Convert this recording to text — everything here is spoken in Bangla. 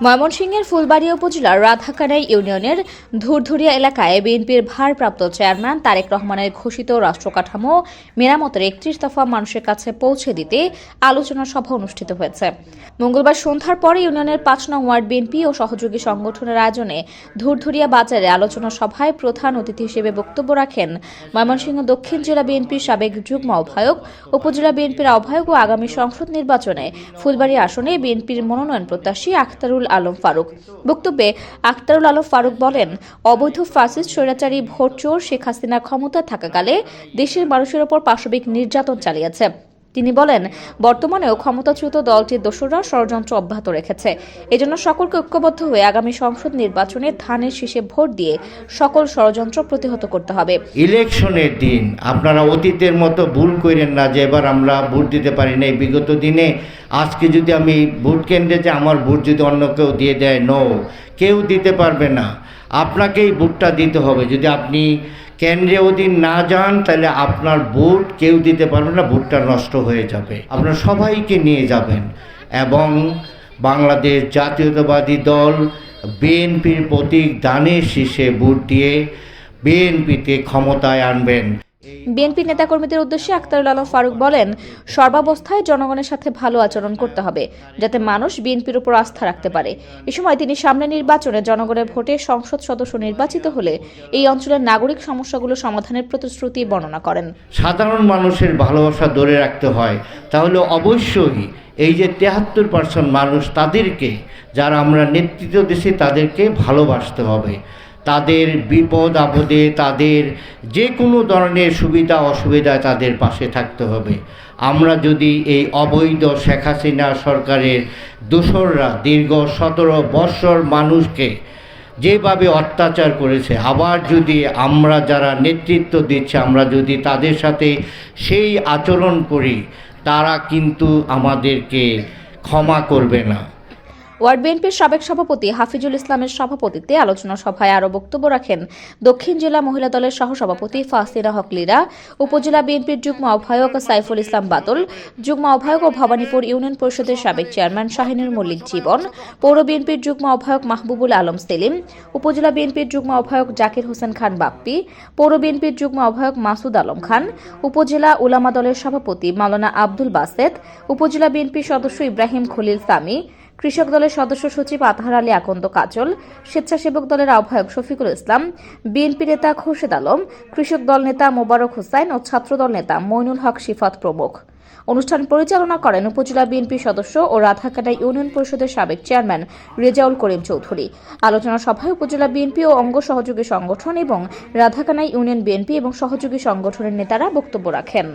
ময়মনসিংহের ফুলবাড়িয়া উপজেলার রাধাকানাই ইউনিয়নের ধুরধুরিয়া এলাকায় বিএনপির ভারপ্রাপ্ত চেয়ারম্যান তারেক রহমানের ঘোষিত রাষ্ট্রকাঠামো মেরামতের ৩১ দফা মানুষের কাছে পৌঁছে দিতে আলোচনা সভা অনুষ্ঠিত হয়েছে। মঙ্গলবার সন্ধ্যার পরে ইউনিয়নের ৫ নং ওয়ার্ড বিএনপি ও সহযোগী সংগঠনের আয়োজনে ধুরধুরিয়া বাজারে আলোচনা সভায় প্রধান অতিথি হিসেবে বক্তব্য রাখেন ময়মনসিংহ দক্ষিণ জেলা বিএনপির সাবেক যুগ্ম আহ্বায়ক, উপজেলা বিএনপির আহ্বায়ক ও আগামী সংসদ নির্বাচনে ফুলবাড়িয়া আসনে বিএনপির মনোনয়ন প্রত্যাশী আখতারুল আলম ফারুক। বক্তব্যে আখতারুল আলম ফারুক বলেন, অবৈধ ফ্যাসিস্ট স্বৈরাচারী ভোট চোর শেখ হাসিনা ক্ষমতায় থাকাকালে দেশের মানুষের ওপর পাশবিক নির্যাতন চালিয়েছে। তিনি বলেন, বর্তমানেও ক্ষমতাচ্যুত দলটির দোসররা ষড়যন্ত্র অব্যাহত রেখেছে। এজন্য সকলকে ঐক্যবদ্ধ হয়ে আগামী সংসদ নির্বাচনে ধানের শীষে ভোট দিয়ে সকল ষড়যন্ত্র প্রতিহত করতে হবে। ইলেকশনের দিন আপনারা অতীতের মতো ভুল করেন না যে এবার আমরা ভোট দিতে পারি না। বিগত দিনে আজকে যদি আমি ভোট কেন্দ্রে যে আমার ভোট যদি অন্য কেউ দিয়ে দেয়, কেউ দিতে পারবে না। আপনাকেই ভোটটা দিতে হবে। যদি আপনি কেন্দ্রে ওদিন না যান তাহলে আপনার ভোট কেউ দিতে পারবে না, ভোটটা নষ্ট হয়ে যাবে। আপনারা সবাইকে নিয়ে যাবেন এবং বাংলাদেশ জাতীয়তাবাদী দল বিএনপির প্রতীক ধানের শীষে ভোট দিয়ে বিএনপিতে ক্ষমতায় আনবেন। বিএনপি নেতাকর্মীদের উদ্দেশ্যে আখতারুল আলম ফারুক বলেন, সর্বাবস্থায় জনগণের সাথে ভালো আচরণ করতে হবে যাতে মানুষ বিএনপির উপর আস্থা রাখতে পারে। এ সময় তিনি সামনে নির্বাচনে জনগণের ভোটে সংসদ সদস্য নির্বাচিত হলে এই অঞ্চলের নাগরিক সমস্যাগুলো সমাধানের প্রতিশ্রুতি বর্ণনা করেন। সাধারণ মানুষের ভালোবাসা ধরে রাখতে হয়, তাহলে অবশ্যই এই যে ৭৩% মানুষ, তাদেরকে যারা আমরা নেতৃত্ব দিচ্ছি তাদেরকে ভালোবাসতে হবে। তাদের বিপদ আপদে, তাদের যে কোনো ধরনের সুবিধা অসুবিধায় তাদের পাশে থাকতে হবে। আমরা যদি এই অবৈধ শেখ হাসিনা সরকারের দোসররা দীর্ঘ ১৭ বৎসর মানুষকে যেভাবে অত্যাচার করেছে, আবার যদি আমরা যারা নেতৃত্ব দিচ্ছে আমরা যদি তাদের সাথে সেই আচরণ করি, তারা কিন্তু আমাদেরকে ক্ষমা করবে না। ওয়ার্ড বিএনপির সাবেক সভাপতি হাফিজুল ইসলামের সভাপতিত্বে আলোচনা সভায় আরও বক্তব্য রাখেন দক্ষিণ জেলা মহিলা দলের সহসভাপতি ফাসিনা হক লীরা, উপজেলা বিএনপির যুগ্ম আহ্বায়ক সাইফুল ইসলাম বাদল, যুগ্ম আহ্বায়ক ও ভবানীপুর ইউনিয়ন পরিষদের সাবেক চেয়ারম্যান শাহিনুর মল্লিক জীবন, পৌর বিএনপির যুগ্ম আহ্বায়ক মাহবুবুল আলম সেলিম, উপজেলা বিএনপির যুগ্ম আহ্বায়ক জাকির হোসেন খান বাপ্পি, পৌর বিএনপির যুগ্ম আহ্বায়ক মাসুদ আলম খান, উপজেলা উলামা দলের সভাপতি মাওলানা আব্দুল বাসেত, উপজেলা বিএনপির সদস্য ইব্রাহিম খলিল সামি, কৃষক দলের সদস্য সচিব আতহার আলী আকন্দ কাজল, স্বেচ্ছাসেবক দলের আহ্বায়ক শফিকুল ইসলাম, বিএনপি নেতা খুরশেদ আলম, কৃষক দল নেতা মোবারক হোসাইন ও ছাত্রদল নেতা মইনুল হক শিফাত প্রমুখ। অনুষ্ঠান পরিচালনা করেন উপজেলা বিএনপি সদস্য ও রাধাকাটা ইউনিয়ন পরিষদের সাবেক চেয়ারম্যান রেজাউল করিম চৌধুরী। আলোচনা সভায় উপজেলা বিএনপি ও অঙ্গ সহযোগী সংগঠন এবং রাধাকানাই ইউনিয়ন বিএনপি এবং সহযোগী সংগঠনের নেতারা বক্তব্য রাখেন।